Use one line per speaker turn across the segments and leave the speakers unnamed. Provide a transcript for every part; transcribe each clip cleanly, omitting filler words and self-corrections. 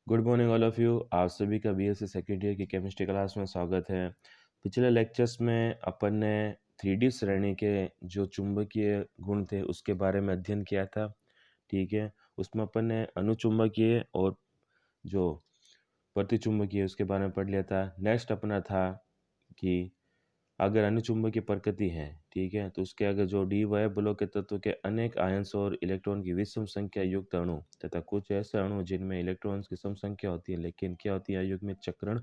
Good morning all of you. आप सभी का बीएससी सेकेंड ईयर की केमिस्ट्री क्लास में स्वागत है। पिछले लेक्चर्स में अपन ने 3D श्रेणी के जो चुंबकीय गुण थे उसके बारे में अध्ययन किया था। ठीक है, उसमें अपन ने अनुचुंबकीय और जो प्रतिचुंबकीय उसके बारे में पढ़ लिया था। नेक्स्ट अपना था कि अगर अनुचुंबकीय प्रकृति है, ठीक है, तो उसके अगर जो डी वाई बलों के तत्व के अनेक आयंस और इलेक्ट्रॉन की विषम संख्या युक्त अणु तथा कुछ ऐसे अणु जिनमें इलेक्ट्रॉन्स की सम संख्या होती है लेकिन क्या होती है अयुग्मित चक्रण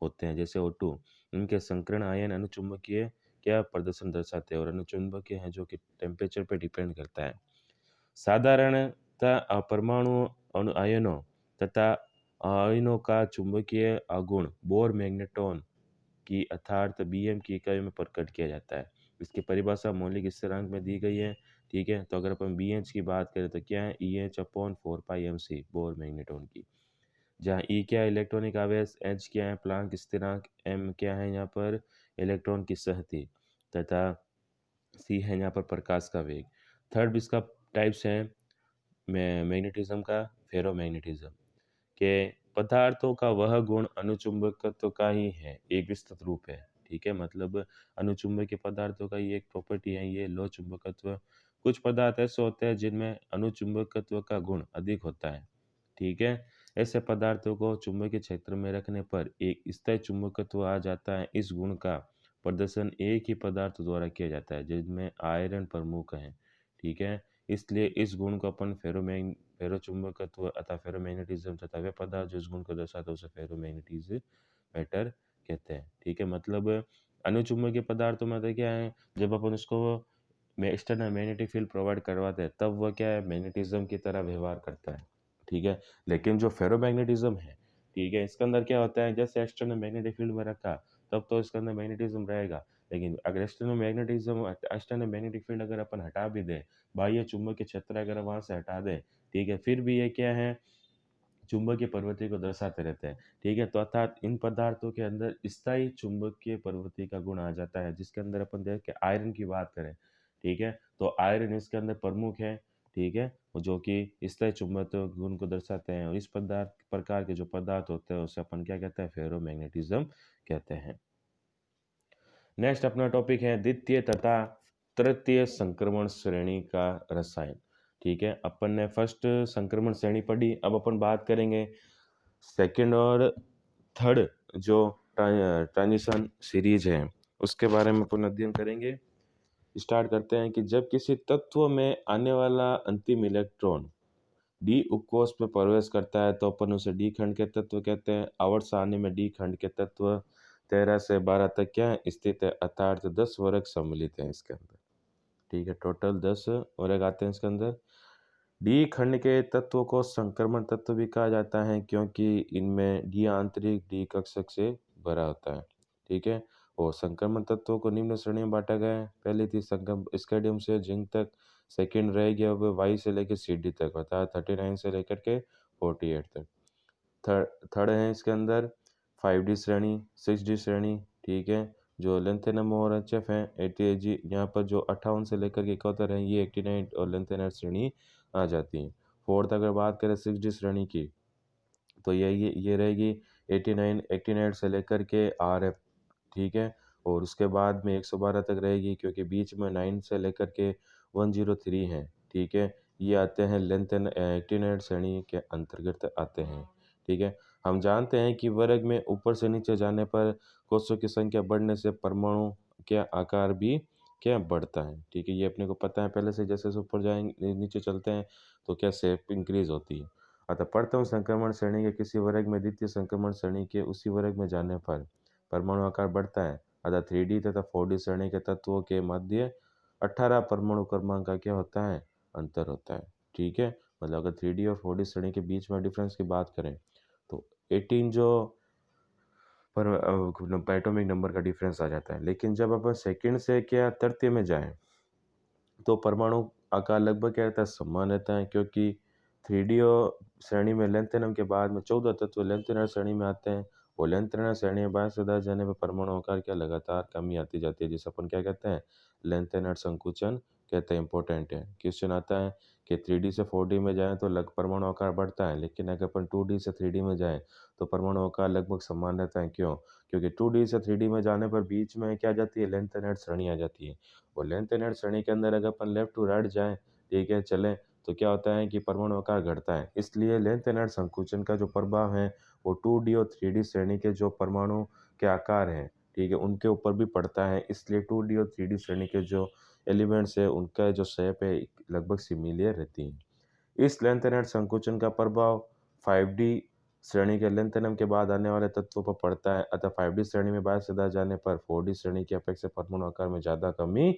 होते हैं जैसे O2, उनके संकरण आयन अनुचुंबकीय क्या प्रदर्शन दर्शाते हैं और अनुचुंबकीय है जो कि टेम्परेचर पर डिपेंड करता है। साधारणतः परमाणु आयनों तथा आयनों का चुंबकीय आघूर्ण बोर मैग्नेट्रॉन की अर्थात बीएम की इकाई में प्रकट किया जाता है। इसकी परिभाषा मौलिक स्थिरांक में दी गई है। ठीक है, तो अगर अपन बी एच की बात करें तो क्या है ई एच अपॉन 4 पाई एम सी बोर मैग्नेट्रॉन की, जहाँ ई क्या है इलेक्ट्रॉनिक आवेश, एच क्या है प्लांक स्थिरांक, एम क्या है यहाँ पर इलेक्ट्रॉन की सहती तथा सी है यहाँ पर प्रकाश का वेग। थर्ड इसका टाइप्स है मैग्नेटिज्म का फेरोमैग्नेटिज्म के पदार्थों का वह गुण अनुचुंबकत्व का ही है, एक विस्तृत रूप है। ठीक है, मतलब अनुचुंबकीय पदार्थों का ये एक प्रॉपर्टी है, ये लो चुंबकत्व। कुछ पदार्थ ऐसे होते हैं जिनमें अनुचुंबकत्व का गुण अधिक होता है। ठीक है, ऐसे पदार्थों को चुंबकीय क्षेत्र में रखने पर एक स्थायी चुंबकत्व आ जाता है। इस गुण का प्रदर्शन एक ही पदार्थ द्वारा किया जाता है जिनमें आयरन प्रमुख है। ठीक है, इसलिए इस गुण को अपन फेरोचुंबकत्व अथवा फेरोमैग्नेटिज्म तथा वे पदार्थ जो इस गुण को दर्शाते हैं उसे फेरोमैग्नेटिज्म मैटर कहते हैं। ठीक है, मतलब अनुचुंबकीय पदार्थों में तो क्या है, जब अपन उसको एक्सटर्नल मैग्नेटिक फील्ड प्रोवाइड करवाते हैं तब वह क्या है मैग्नेटिज्म की तरह व्यवहार करता है। ठीक है, लेकिन जो फेरोमैग्नेटिज्म है, ठीक है, इसके अंदर क्या होता है, जैसे एक्सटर्नल मैग्नेटिक फील्ड में रखा तब तो इसके अंदर मैग्नेटिज्म रहेगा, लेकिन अगर एक्सटर्नल मैग्नेटिक फील्ड अगर अपन हटा भी दें, बाह्य चुंबकीय क्षेत्र अगर वहां से हटा दें, ठीक है, फिर भी ये क्या है चुंबकीय प्रवृत्ति को दर्शाते रहते हैं। ठीक है, तो अर्थात इन पदार्थों के अंदर स्थायी चुंबकीय प्रवृत्ति का गुण आ जाता है, जिसके अंदर अपन देख के आयरन की बात करें, ठीक है, तो आयरन इसके अंदर प्रमुख है। ठीक है, जो कि स्थायी चुंबकीय गुण को दर्शाते हैं और इस पदार्थ प्रकार के जो पदार्थ होते हैं उसे अपन क्या कहते हैं फेरोमैग्नेटिज्म कहते हैं। नेक्स्ट अपना टॉपिक है द्वितीय तथा तृतीय संक्रमण श्रेणी का रसायन। ठीक है, अपन ने फर्स्ट संक्रमण श्रेणी पढ़ी, अब अपन बात करेंगे सेकंड और थर्ड जो ट्रांजिशन सीरीज है उसके बारे में अपन अध्ययन करेंगे। स्टार्ट करते हैं कि जब किसी तत्व में आने वाला अंतिम इलेक्ट्रॉन डी उपकोष में प्रवेश करता है तो अपन उसे डी खंड के तत्व कहते हैं। आवर्त सारणी में डी खंड के तत्व 13 से 12 तक क्या स्थित है, अर्थात 10 वर्ग सम्मिलित हैं इसके अंदर। ठीक है, टोटल 10 वर्ग आते हैं इसके अंदर। डी खंड के तत्वों को संक्रमण तत्व भी कहा जाता है क्योंकि इनमें डी आंतरिक डी कक्षक से भरा होता है। ठीक है, और संक्रमण तत्वों को निम्न श्रेणी में बांटा गया है। पहली थी संक्रम स्केडियम से जिंक तक, सेकंड रहेगी अब वाई से लेकर सी डी तक, अर्थात 39 से लेकर के 48 तक। थर्ड है इसके अंदर 5D श्रेणी, 6D श्रेणी। ठीक है, जो लेंथेनम और एचएफ है 88 जी, यहाँ पर जो 58 से लेकर के 71 है ये 89 और लेंथेनर श्रेणी आ जाती है। फोर्थ अगर बात करें 6D श्रेणी की तो ये रहेगी 89 से लेकर के RF। ठीक है, और उसके बाद में 112 तक रहेगी क्योंकि बीच में 9 से लेकर के 103 है। ठीक है, ये आते हैं लेंथ एंड 89 श्रेणी के अंतर्गत आते हैं। ठीक है, हम जानते हैं कि वर्ग में ऊपर से नीचे जाने पर कोषों की संख्या बढ़ने से परमाणु के आकार भी क्या बढ़ता है। ठीक है, ये अपने को पता है पहले से, जैसे जैसे ऊपर जाएंगे नीचे चलते हैं तो क्या शेप इंक्रीज होती है। अतः प्रथम संक्रमण श्रेणी के किसी वर्ग में द्वितीय संक्रमण श्रेणी के उसी वर्ग में जाने पर परमाणु आकार बढ़ता है। अतः 3D तथा 4D श्रेणी के तत्वों के मध्य 18 परमाणु क्रमांक का क्या होता है अंतर होता है। ठीक है, मतलब अगर 3D और 4D श्रेणी के बीच में डिफरेंस की बात करें तो 18 जो पर एटॉमिक नंबर का डिफरेंस आ जाता है। लेकिन जब अपन सेकंड से क्या तृतीय में जाएं तो परमाणु आकार लगभग क्या रहता है समान रहता है, क्योंकि 3D और श्रेणी में लेंथेनम के बाद में 14 तत्व लेंथेनर श्रेणी में आते हैं और लेंथेनर श्रेणी में 22 से 10 जाने पर परमाणु आकार क्या लगातार कमी आती जाती है, जिसे अपन क्या कहते हैं लेंथेनर संकुचन कहते हैं। इंपॉर्टेंट है, क्वेश्चन आता है कि 3D से 4D में जाएँ तो परमाणु आकार बढ़ता है, लेकिन अगर अपन 2D से 3D में जाएँ, तो परमाणु आकार लगभग समान रहता है। क्यों? क्योंकि 2D से 3D में जाने पर बीच में क्या आ जाती है, लेंथ एंड श्रेणी आ जाती है। और लेंथ एंड श्रेणी के अंदर अगर अपन लेफ्ट टू राइट जाएँ, ठीक है, चलें, तो क्या होता है कि परमाणु आकार घटता है। इसलिए लेंथ एंड संकुचन का जो प्रभाव है, वो 2D और 3D श्रेणी के जो परमाणु के आकार हैं, ठीक है, उनके ऊपर भी पड़ता है। इसलिए 2D और 3D श्रेणी के जो एलिमेंट्स है, उनका जो शेप है, लगभग सिमिलर रहती है। इस लेंथ एनर्ट संकुचन का प्रभाव 5D श्रेणी के लेंथ एनम के बाद आने वाले तत्वों पर पड़ता है, अतः 5D श्रेणी में बाहर से जाने पर 4D श्रेणी की अपेक्षा परमाणु आकार में ज़्यादा कमी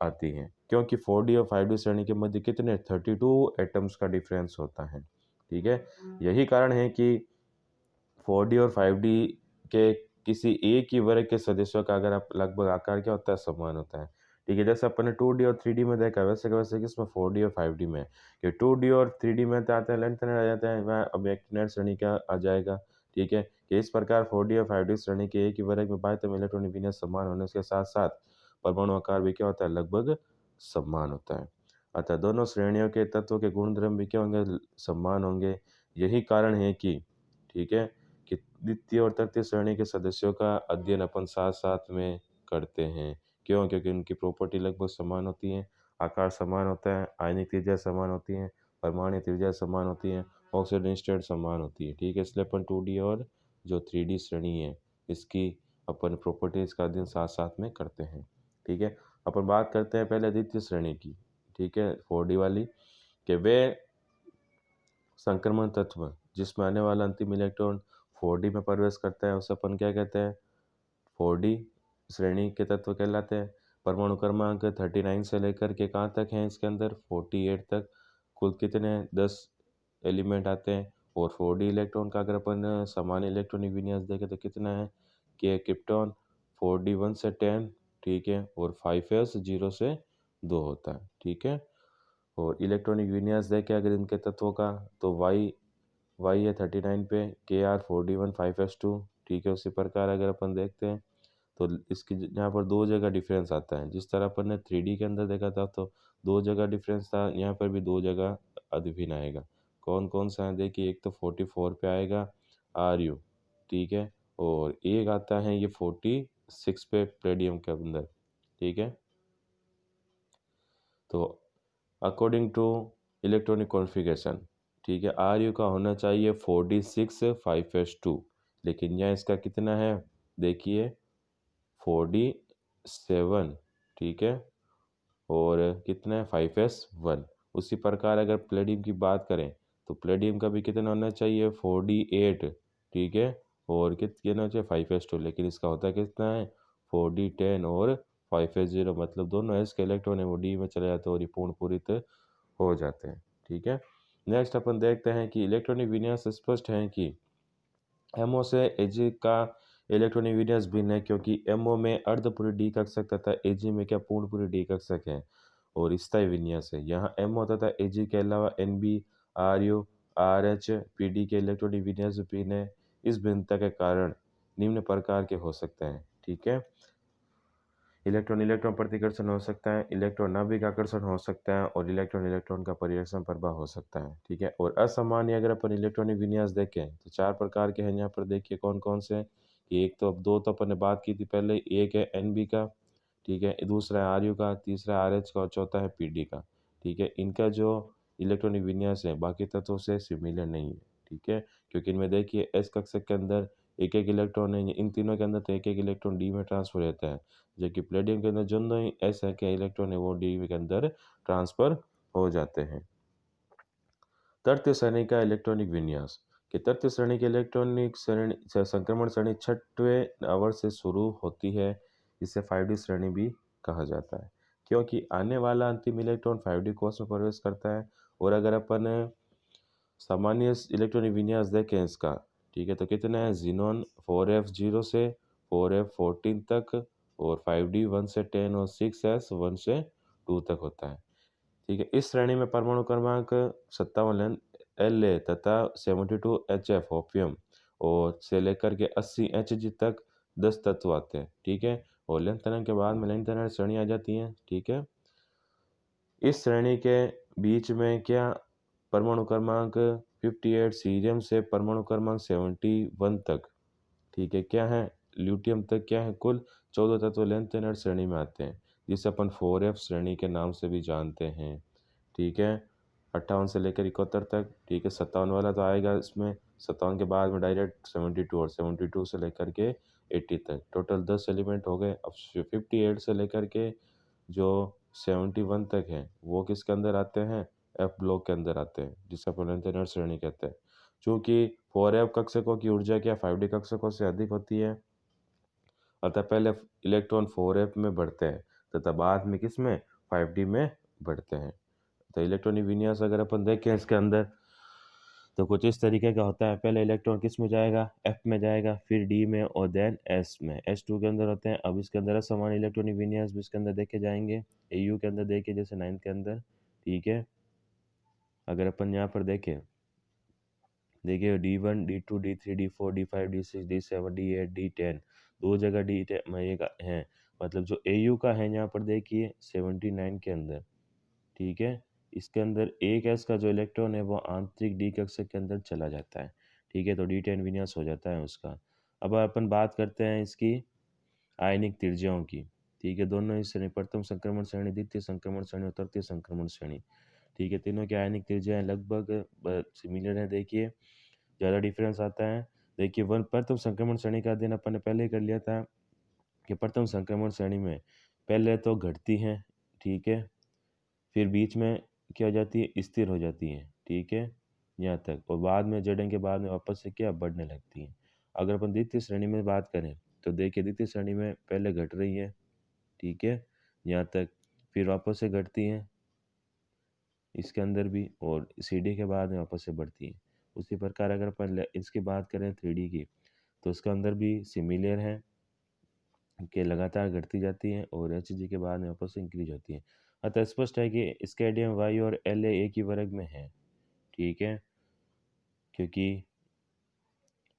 आती है, क्योंकि 4D और 5D श्रेणी के मध्य कितने 32 एटम्स का डिफरेंस होता है। ठीक है, यही कारण है कि 4D और 5D के किसी एक ही वर्ग के सदस्यों का अगर आप लगभग आकार क्या होता है, समान होता है। ठीक है, जैसे अपन ने 2D और 3D में देखा, वैसे का वैसे किसमें 4D और 5D में, कि 2D और 3D में तो आता है लेंथ आ जाता है, वहाँ अब एक नर श्रेणी का आ जाएगा। ठीक है, कि इस प्रकार 4D और 5D श्रेणी के एक ही वर्ग में बाह्यतम इलेक्ट्रॉनिक विन्यास समान होने के साथ साथ परमाणु आकार भी क्या होता है, लगभग समान होता है। अतः दोनों श्रेणियों के तत्वों के गुणधर्म भी क्या होंगे, समान होंगे। यही कारण है कि, ठीक है, कि द्वितीय और तृतीय श्रेणी के सदस्यों का अध्ययन अपन साथ-साथ में करते हैं। क्यों? क्योंकि उनकी प्रॉपर्टी लगभग समान होती है, आकार समान होता है, आयनिक त्रिज्या समान होती है, परमाणु त्रिज्या समान होती है, ऑक्सीडेशन स्टेट समान होती है। ठीक है? इसलिए अपन 2D और जो 3D श्रेणी है, इसकी अपन प्रॉपर्टीज़ का अध्ययन साथ-साथ में करते हैं। ठीक है? अपन बात करते हैं पहले द्वितीय श्रेणी की, ठीक है? 4D वाली, कि वे संक्रमण तत्व जिसमें आने वाला अंतिम इलेक्ट्रॉन 4D में प्रवेश करता है, उसे अपन क्या कहते हैं, 4D श्रेणी के तत्व कहलाते हैं। परमाणु क्रमांक 39 से लेकर के कहाँ तक हैं इसके अंदर, 48 तक। कुल कितने 10 एलिमेंट आते हैं। और 4D इलेक्ट्रॉन का अगर अपन सामान्य इलेक्ट्रॉनिक विन्यास देखें तो कितना है, कि क्रिप्टॉन 4D 1 से 10, ठीक है, और 5s 0 से 2 होता है। ठीक है, और इलेक्ट्रॉनिक विन्यास देखें अगर इनके तत्वों का, तो वाई है 39 पे, Kr 4D 1 5s2, ठीक है। उसी प्रकार अगर अपन देखते हैं तो इसकी यहाँ पर दो जगह डिफरेंस आता है। जिस तरह अपन ने 3D के अंदर देखा था तो दो जगह डिफरेंस था, यहाँ पर भी दो जगह अदभिन्न आएगा। कौन कौन सा है देखिए, एक तो 44 पे आएगा Ru, ठीक है, और एक आता है ये 46 पे प्लेडियम के अंदर। ठीक है, तो अकॉर्डिंग टू इलेक्ट्रॉनिक कॉन्फ़िगरेशन, ठीक है, Ru का होना चाहिए 46 5s2, लेकिन यहाँ इसका कितना है देखिए 47, ठीक है, और कितना है 5s1। उसी प्रकार अगर प्लेडियम की बात करें तो प्लेडियम का भी कितना होना चाहिए 48, ठीक है, और कितना होना चाहिए 5s2, लेकिन इसका होता कितना है 4d10 और 5s0, मतलब दोनों s के इलेक्ट्रॉन है वो d में चले जाते हैं और ये पूर्ण पूरित हो जाते हैं। ठीक है, नेक्स्ट अपन देखते हैं कि इलेक्ट्रॉनिक विन्यास स्पष्ट है कि एमओ से एजी का इलेक्ट्रॉनिक विन्यास भिन्न है, क्योंकि एमओ में अर्धपूरी डी कक्षक तथा एजी में क्या पूर्णपूरी डी कक्षक है और स्थायी विन्यास है। यहाँ एमओ तथा एजी के अलावा एनबी, आरयू, आरएच, पीडी के इलेक्ट्रॉनिक विन्यास भिन्न है। इस भिन्नता के कारण निम्न प्रकार के हो सकते हैं। ठीक है, इलेक्ट्रॉन इलेक्ट्रॉन प्रतिकर्षण हो सकता है, इलेक्ट्रॉन नाभिक आकर्षण हो सकता है और इलेक्ट्रॉन इलेक्ट्रॉन का परिरक्षण प्रभाव हो सकता है। ठीक है, और असामान्य अगर अपन इलेक्ट्रॉनिक विन्यास देखें तो चार प्रकार के हैं। यहाँ पर देखिए कौन कौन से, कि एक तो अब दो तो अपन ने बात की थी पहले, एक है एनबी का, ठीक है, दूसरा है आरयू का, तीसरा आरएच का और चौथा है पीडी का। ठीक है, इनका जो इलेक्ट्रॉनिक विन्यास है बाकी तत्वों से सिमिलर नहीं है। ठीक है, क्योंकि इनमें देखिए एस कक्षक के अंदर एक एक इलेक्ट्रॉन है, इन तीनों के अंदर तो एक एक इलेक्ट्रॉन डी में ट्रांसफर रहता है, जबकि प्लेटिनम के अंदर जो ही एस है के इलेक्ट्रॉन है वो डी के अंदर ट्रांसफर हो जाते हैं। तृतीय श्रेणी का इलेक्ट्रॉनिक विन्यास, कि तृतीय श्रेणी की इलेक्ट्रॉनिक श्रेणी संक्रमण श्रेणी छठवें आवर्त से शुरू होती है। इसे 5D श्रेणी भी कहा जाता है, क्योंकि आने वाला अंतिम इलेक्ट्रॉन 5D कोष में प्रवेश करता है। और अगर अपन सामान्य इलेक्ट्रॉनिक विन्यास देखें इसका, ठीक है, तो कितना है जीनोन 4f0 से 4f14 तक, और 5D 1 से 10 और 6s 1 से 2 तक होता है। ठीक है, इस श्रेणी में परमाणु क्रमांक 57 La तथा 72 HF ओपियम और से लेकर के 80 Hg तक 10 तत्व आते हैं। ठीक है, और लेंथनर के बाद में लेंथनर श्रेणी आ जाती है। ठीक है, इस श्रेणी के बीच में क्या परमाणु क्रमांक 58 सीरियम से परमाणु क्रमांक 71 तक, ठीक है, क्या है, ल्यूटियम तक क्या है, कुल 14 तत्व लेंथेनर श्रेणी में आते हैं, जिसे अपन 4F श्रेणी के नाम से भी जानते हैं। ठीक है, 58 से लेकर 71 तक, ठीक है, 57 वाला तो आएगा इसमें, 57 के बाद में डायरेक्ट 72 और 72 से लेकर के 80 तक, टोटल 10 एलिमेंट हो गए। अब 58 से लेकर के जो 71 तक है वो किसके अंदर आते हैं, एफ ब्लॉक के अंदर आते हैं, जिसे अपन लेंथेनर श्रेणी कहते हैं। चूंकि 4F कक्षकों की ऊर्जा क्या 5D कक्षकों से अधिक होती है, अतः पहले इलेक्ट्रॉन 4F में बढ़ते हैं तथा बाद में किस में 5D में बढ़ते हैं। तो इलेक्ट्रॉनिक विन्यास अगर अपन देखें इसके अंदर तो कुछ इस तरीके का होता है, पहले इलेक्ट्रॉन किस में जाएगा, एफ में जाएगा, फिर डी में और देन एस में, S2 के अंदर होते हैं। अब इसके अंदर असमान इलेक्ट्रॉनिक विन्यास भी इसके अंदर देखे जाएंगे, AU के अंदर देखे जैसे 9th के अंदर। ठीक है, अगर अपन यहाँ पर देखें, देखिए D1 D2 D3 D4 D5 D6 D7 D8 D10, दो जगह D10 में एक है, मतलब जो AU का है यहाँ पर देखिए 79 के अंदर। ठीक है, इसके अंदर एक एस का जो इलेक्ट्रॉन है वो आंतरिक डी कक्षक के अंदर चला जाता है। ठीक है, तो D10 विन्यास हो जाता है उसका। अब अपन बात करते हैं इसकी आयनिक त्रिज्याओं की। ठीक है, दोनों ही श्रेणी, प्रथम संक्रमण श्रेणी, द्वितीय संक्रमण श्रेणी और तृतीय संक्रमण श्रेणी। ठीक है, तीनों की आयनिक त्रिज्याएं लगभग सिमिलर है। देखिए ज़्यादा डिफरेंस आता है। देखिए वन प्रथम संक्रमण श्रेणी का अध्ययन अपन ने पहले ही कर लिया था कि प्रथम संक्रमण श्रेणी में पहले तो घटती हैं, ठीक है, फिर बीच में क्या हो जाती है, स्थिर हो जाती है। ठीक है, यहाँ तक, और बाद में जड़ें के बाद में वापस से क्या बढ़ने लगती हैं। अगर अपन द्वितीय श्रेणी में बात करें तो देखिए द्वितीय श्रेणी में पहले घट रही है, ठीक है, यहाँ तक, फिर वापस से घटती हैं इसके अंदर भी, और CD के बाद में वापस से बढ़ती है। उसी प्रकार अगर अपन इसकी बात करें 3D की, तो उसके अंदर भी सिमिलर है कि लगातार घटती जाती है और Hg के बाद में वापस से इंक्रीज होती है। अतः स्पष्ट है कि स्कैडियम वायु और La एक ही वर्ग में है। ठीक है, क्योंकि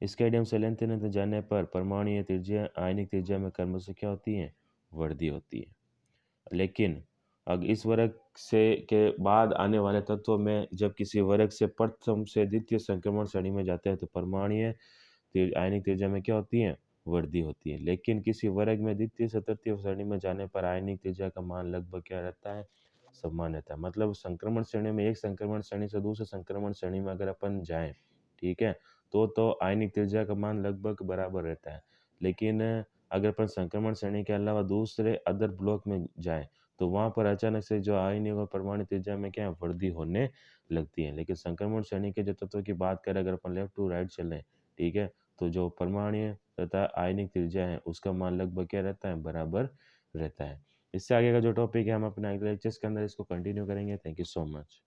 स्कैडियम से लेंथेनर जाने पर परमाणु त्रिज्या आयनिक त्रिज्या में क्रमशः क्या होती है, वृद्धि होती है। लेकिन अब इस वर्ग से के बाद आने वाले तत्वों में जब किसी वर्ग से प्रथम से द्वितीय संक्रमण श्रेणी में जाते हैं तो परमाणु आयनिक त्रिज्या में क्या होती है, वृद्धि होती है। लेकिन किसी वर्ग में द्वितीय से तृतीय श्रेणी में जाने पर आयनिक त्रिज्या का मान लगभग क्या रहता है, समान रहता है। मतलब संक्रमण श्रेणी में एक संक्रमण श्रेणी से दूसरे संक्रमण श्रेणी में अगर अपन जाएं, ठीक है, तो आयनिक त्रिज्या का मान लगभग बराबर रहता है। लेकिन अगर अपन संक्रमण श्रेणी के अलावा दूसरे अदर ब्लॉक में जाएं तो वहाँ पर अचानक से जो आयनिक और परमाणु त्रिज्या में क्या है, वृद्धि होने लगती है। लेकिन संक्रमण श्रेणी के जो तत्वों की बात करें, अगर अपन लेफ्ट टू राइट चलें, ठीक है, तो जो परमाणु तथा आयनिक त्रिज्या है उसका मान लगभग क्या रहता है, बराबर रहता है। इससे आगे का जो टॉपिक है हम अपने अगले लेक्चर्स के अंदर इसको कंटिन्यू करेंगे। Thank you so much.